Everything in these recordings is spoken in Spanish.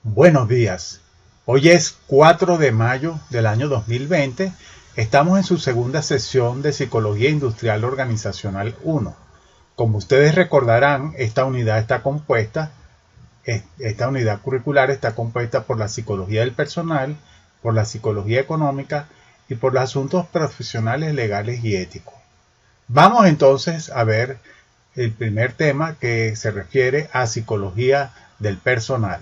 Buenos días. Hoy es 4 de mayo del año 2020. Estamos en su segunda sesión de Psicología Industrial Organizacional 1. Como ustedes recordarán, esta unidad curricular está compuesta por la psicología del personal, por la psicología económica y por los asuntos profesionales, legales y éticos. Vamos entonces a ver el primer tema que se refiere a psicología del personal.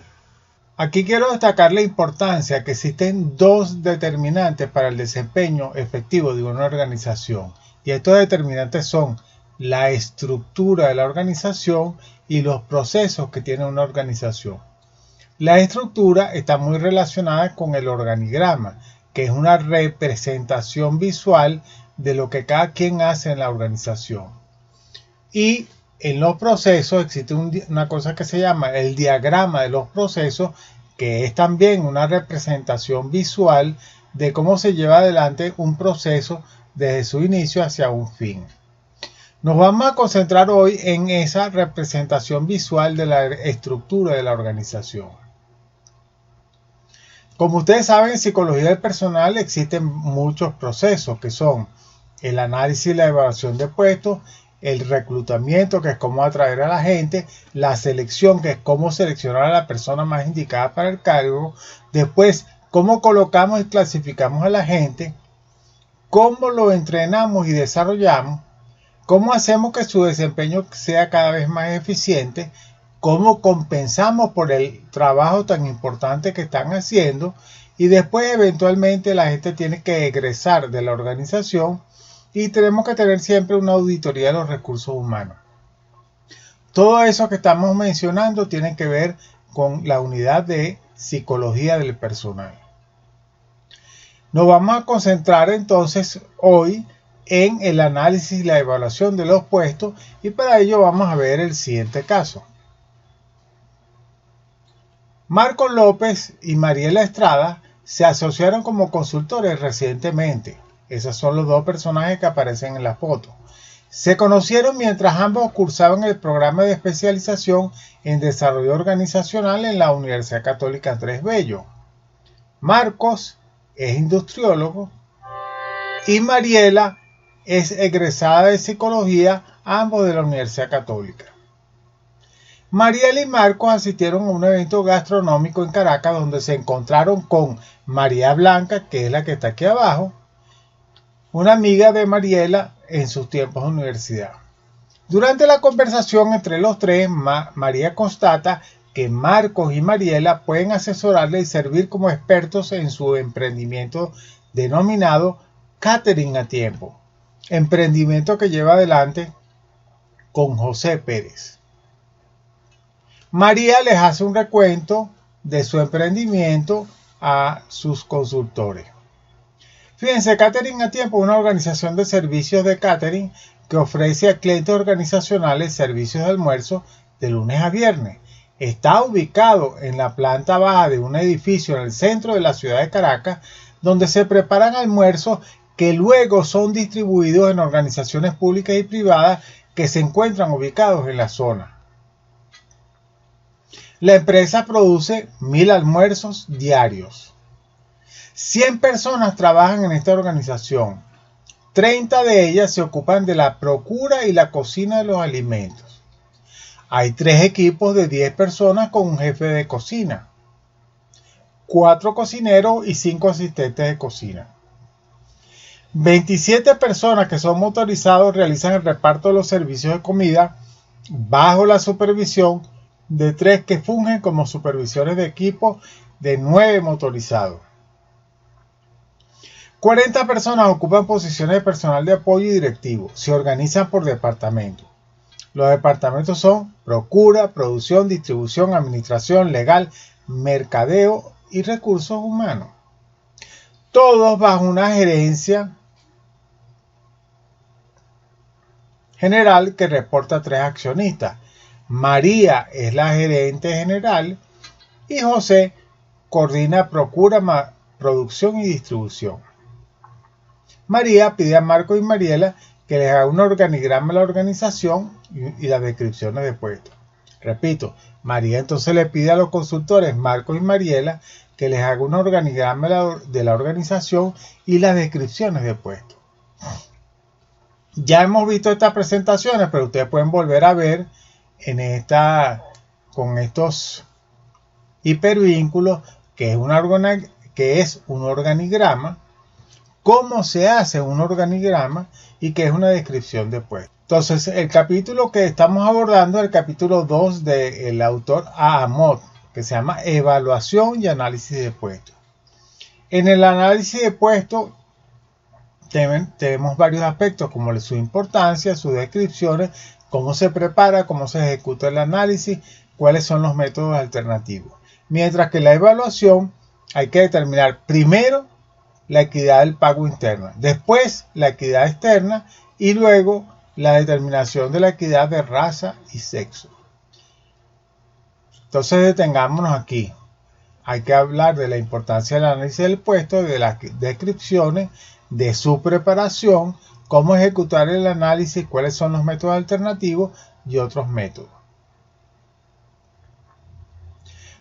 Aquí quiero destacar la importancia que existen dos determinantes para el desempeño efectivo de una organización. Y estos determinantes son la estructura de la organización y los procesos que tiene una organización. La estructura está muy relacionada con el organigrama, que es una representación visual de lo que cada quien hace en la organización. Y en los procesos existe una cosa que se llama el diagrama de los procesos, que es también una representación visual de cómo se lleva adelante un proceso desde su inicio hacia un fin. Nos vamos a concentrar hoy en esa representación visual de la estructura de la organización. Como ustedes saben, en psicología del personal existen muchos procesos que son el análisis y la evaluación de puestos, el reclutamiento, que es cómo atraer a la gente, la selección, que es cómo seleccionar a la persona más indicada para el cargo, después cómo colocamos y clasificamos a la gente, cómo lo entrenamos y desarrollamos, cómo hacemos que su desempeño sea cada vez más eficiente, cómo compensamos por el trabajo tan importante que están haciendo y después eventualmente la gente tiene que egresar de la organización y tenemos que tener siempre una auditoría de los recursos humanos. Todo eso que estamos mencionando tiene que ver con la unidad de psicología del personal. Nos vamos a concentrar entonces hoy en el análisis y la evaluación de los puestos y para ello vamos a ver el siguiente caso. Marcos López y Mariela Estrada se asociaron como consultores recientemente. Esos son los dos personajes que aparecen en la foto. Se conocieron mientras ambos cursaban el programa de especialización en desarrollo organizacional en la Universidad Católica Andrés Bello. Marcos es industriólogo y Mariela es egresada de psicología, ambos de la Universidad Católica. Mariela y Marcos asistieron a un evento gastronómico en Caracas donde se encontraron con María Blanca, que es la que está aquí abajo, una amiga de Mariela en sus tiempos de universidad. Durante la conversación entre los tres, María constata que Marcos y Mariela pueden asesorarle y servir como expertos en su emprendimiento denominado Catering a Tiempo, emprendimiento que lleva adelante con José Pérez. María les hace un recuento de su emprendimiento a sus consultores. Fíjense, Catering a Tiempo es una organización de servicios de catering que ofrece a clientes organizacionales servicios de almuerzo de lunes a viernes. Está ubicado en la planta baja de un edificio en el centro de la ciudad de Caracas, donde se preparan almuerzos que luego son distribuidos en organizaciones públicas y privadas que se encuentran ubicados en la zona. La empresa produce 1000 almuerzos diarios. 100 personas trabajan en esta organización. 30 de ellas se ocupan de la procura y la cocina de los alimentos. Hay 3 equipos de 10 personas con un jefe de cocina, 4 cocineros y 5 asistentes de cocina. 27 personas que son motorizados realizan el reparto de los servicios de comida bajo la supervisión de 3 que fungen como supervisores de equipo de 9 motorizados. 40 personas ocupan posiciones de personal de apoyo y directivo. Se organizan por departamento. Los departamentos son procura, producción, distribución, administración, legal, mercadeo y recursos humanos. Todos bajo una gerencia general que reporta a 3 accionistas. María es la gerente general y José coordina procura, producción y distribución. María pide a Marcos y Mariela que les haga un organigrama de la organización y las descripciones de puestos. Repito, María entonces le pide a los consultores Marcos y Mariela que les haga un organigrama de la organización y las descripciones de puestos. Ya hemos visto estas presentaciones, pero ustedes pueden volver a ver con estos hipervínculos, que es un organigrama, cómo se hace un organigrama y qué es una descripción de puestos. Entonces, el capítulo que estamos abordando es el capítulo 2 del autor Ahamot, que se llama Evaluación y Análisis de Puestos. En el análisis de puestos tenemos varios aspectos como su importancia, sus descripciones, cómo se prepara, cómo se ejecuta el análisis, cuáles son los métodos alternativos. Mientras que la evaluación hay que determinar primero la equidad del pago interna, después la equidad externa y luego la determinación de la equidad de raza y sexo. Entonces detengámonos aquí. Hay que hablar de la importancia del análisis del puesto, de las descripciones, de su preparación, cómo ejecutar el análisis, cuáles son los métodos alternativos y otros métodos.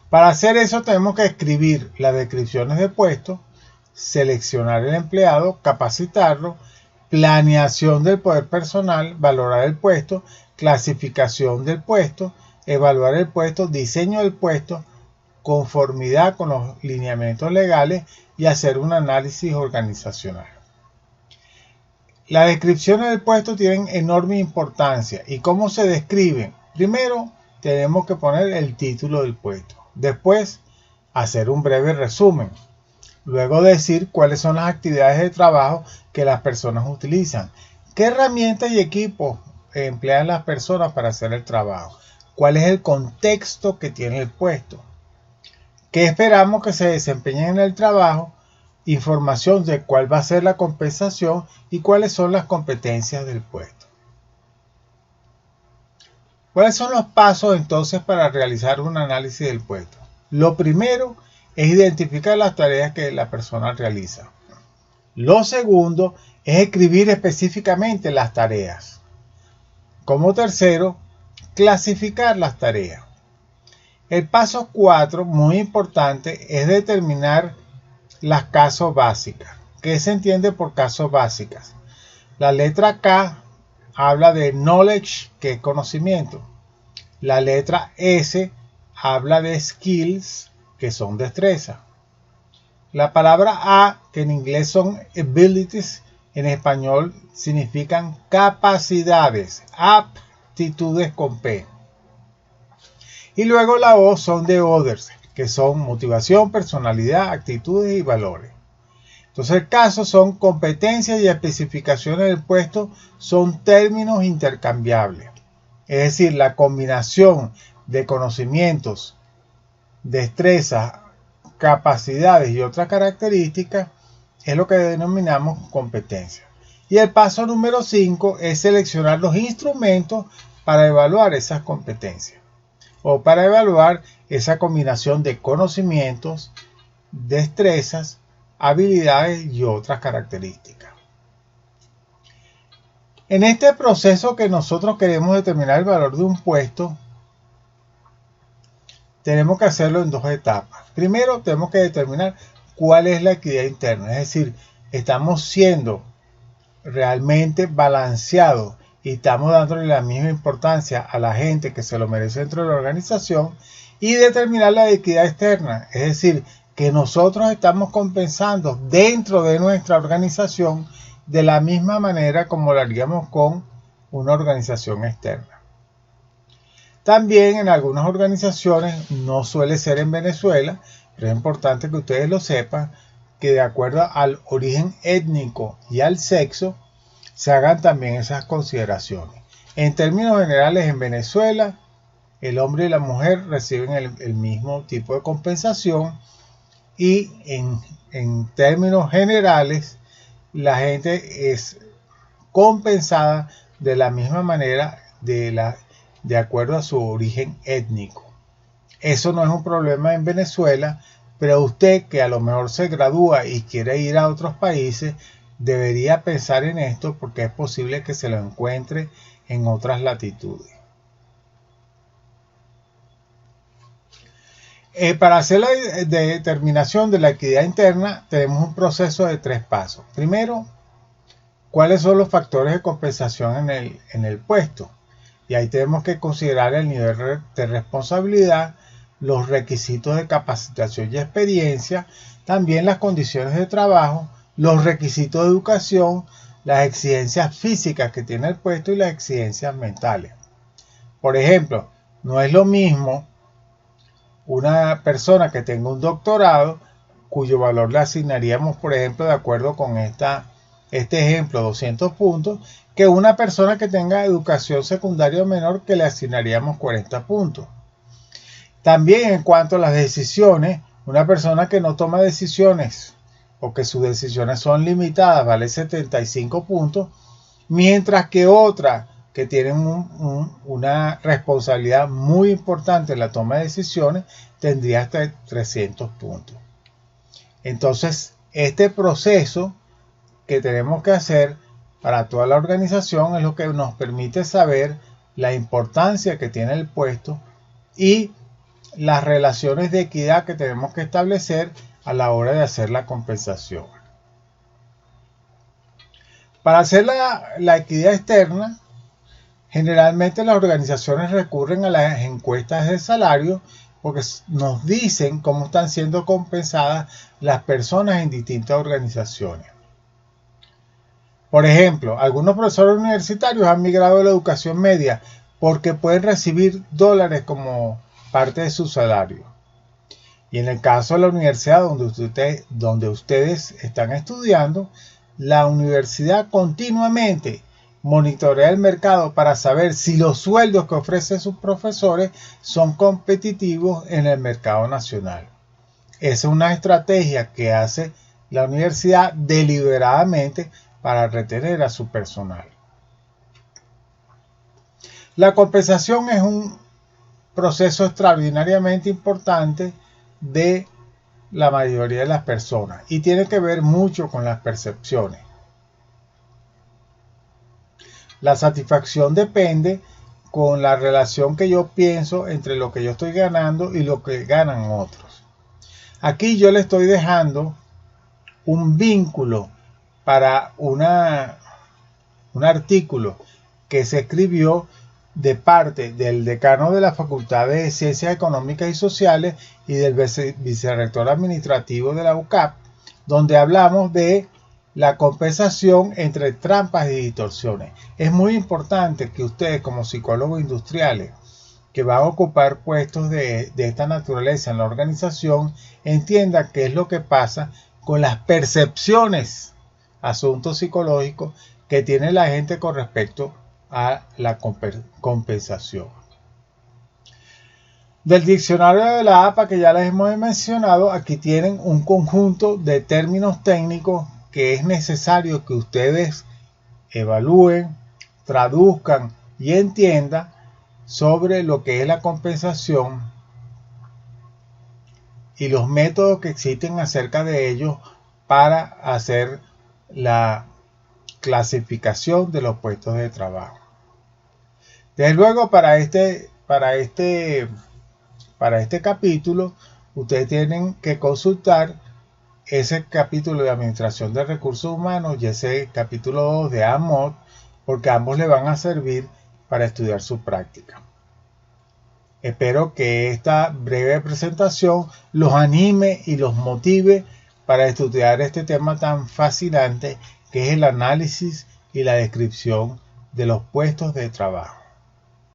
Para hacer eso tenemos que escribir las descripciones de puesto, seleccionar el empleado, capacitarlo, planeación del poder personal, valorar el puesto, clasificación del puesto, evaluar el puesto, diseño del puesto, conformidad con los lineamientos legales y hacer un análisis organizacional. Las descripciones del puesto tienen enorme importancia. ¿Y cómo se describen? Primero, tenemos que poner el título del puesto. Después, hacer un breve resumen. Luego decir cuáles son las actividades de trabajo que las personas utilizan. ¿Qué herramientas y equipos emplean las personas para hacer el trabajo? ¿Cuál es el contexto que tiene el puesto? ¿Qué esperamos que se desempeñen en el trabajo? Información de cuál va a ser la compensación y cuáles son las competencias del puesto. ¿Cuáles son los pasos entonces para realizar un análisis del puesto? Lo primero es identificar las tareas que la persona realiza. Lo segundo es escribir específicamente las tareas. Como tercero, clasificar las tareas. El paso 4, muy importante, es determinar las casos básicas. ¿Qué se entiende por casos básicas? La letra K habla de knowledge, que es conocimiento. La letra S habla de skills, que son destrezas. La palabra A, que en inglés son abilities, en español significan capacidades, aptitudes con P. Y luego la O son de others, que son motivación, personalidad, actitudes y valores. Entonces el caso son competencias y especificaciones del puesto, son términos intercambiables. Es decir, la combinación de conocimientos, destrezas, capacidades y otras características es lo que denominamos competencia. Y el paso número 5 es seleccionar los instrumentos para evaluar esas competencias o para evaluar esa combinación de conocimientos, destrezas, habilidades y otras características. En este proceso que nosotros queremos determinar el valor de un puesto, tenemos que hacerlo en dos etapas. Primero, tenemos que determinar cuál es la equidad interna, es decir, estamos siendo realmente balanceados y estamos dándole la misma importancia a la gente que se lo merece dentro de la organización, y determinar la equidad externa, es decir, que nosotros estamos compensando dentro de nuestra organización de la misma manera como lo haríamos con una organización externa. También en algunas organizaciones, no suele ser en Venezuela, pero es importante que ustedes lo sepan, que de acuerdo al origen étnico y al sexo, se hagan también esas consideraciones. En términos generales, en Venezuela, el hombre y la mujer reciben el mismo tipo de compensación, y en términos generales, la gente es compensada de la misma manera de acuerdo a su origen étnico. Eso no es un problema en Venezuela, pero usted que a lo mejor se gradúa y quiere ir a otros países, debería pensar en esto porque es posible que se lo encuentre en otras latitudes. Para hacer la determinación de la equidad interna tenemos un proceso de 3 pasos. Primero, ¿cuáles son los factores de compensación en el puesto? Y ahí tenemos que considerar el nivel de responsabilidad, los requisitos de capacitación y experiencia, también las condiciones de trabajo, los requisitos de educación, las exigencias físicas que tiene el puesto y las exigencias mentales. Por ejemplo, no es lo mismo una persona que tenga un doctorado, cuyo valor le asignaríamos, por ejemplo, de acuerdo con este ejemplo, 200 puntos, que una persona que tenga educación secundaria o menor, que le asignaríamos 40 puntos. También en cuanto a las decisiones, una persona que no toma decisiones o que sus decisiones son limitadas vale 75 puntos, mientras que otra que tienen una responsabilidad muy importante en la toma de decisiones tendría hasta 300 puntos. Entonces, este proceso que tenemos que hacer para toda la organización es lo que nos permite saber la importancia que tiene el puesto y las relaciones de equidad que tenemos que establecer a la hora de hacer la compensación. Para hacer la equidad externa, generalmente las organizaciones recurren a las encuestas de salario porque nos dicen cómo están siendo compensadas las personas en distintas organizaciones. Por ejemplo, algunos profesores universitarios han migrado a la educación media porque pueden recibir dólares como parte de su salario. Y en el caso de la universidad donde ustedes están estudiando, la universidad continuamente monitorea el mercado para saber si los sueldos que ofrecen sus profesores son competitivos en el mercado nacional. Esa es una estrategia que hace la universidad deliberadamente para retener a su personal. La compensación es un proceso extraordinariamente importante de la mayoría de las personas y tiene que ver mucho con las percepciones. La satisfacción depende con la relación que yo pienso entre lo que yo estoy ganando y lo que ganan otros. Aquí yo le estoy dejando un vínculo para un artículo que se escribió de parte del decano de la Facultad de Ciencias Económicas y Sociales y del vicerrector administrativo de la UCAP, donde hablamos de la compensación entre trampas y distorsiones. Es muy importante que ustedes, como psicólogos industriales que van a ocupar puestos de esta naturaleza en la organización, entiendan qué es lo que pasa con las percepciones, asuntos psicológicos que tiene la gente con respecto a la compensación. Del diccionario de la APA que ya les hemos mencionado, aquí tienen un conjunto de términos técnicos que es necesario que ustedes evalúen, traduzcan y entiendan sobre lo que es la compensación y los métodos que existen acerca de ellos para hacer la clasificación de los puestos de trabajo. Desde luego, para este capítulo, ustedes tienen que consultar ese capítulo de Administración de Recursos Humanos y ese capítulo 2 de AMOD, porque ambos le van a servir para estudiar su práctica. Espero que esta breve presentación los anime y los motive para estudiar este tema tan fascinante que es el análisis y la descripción de los puestos de trabajo.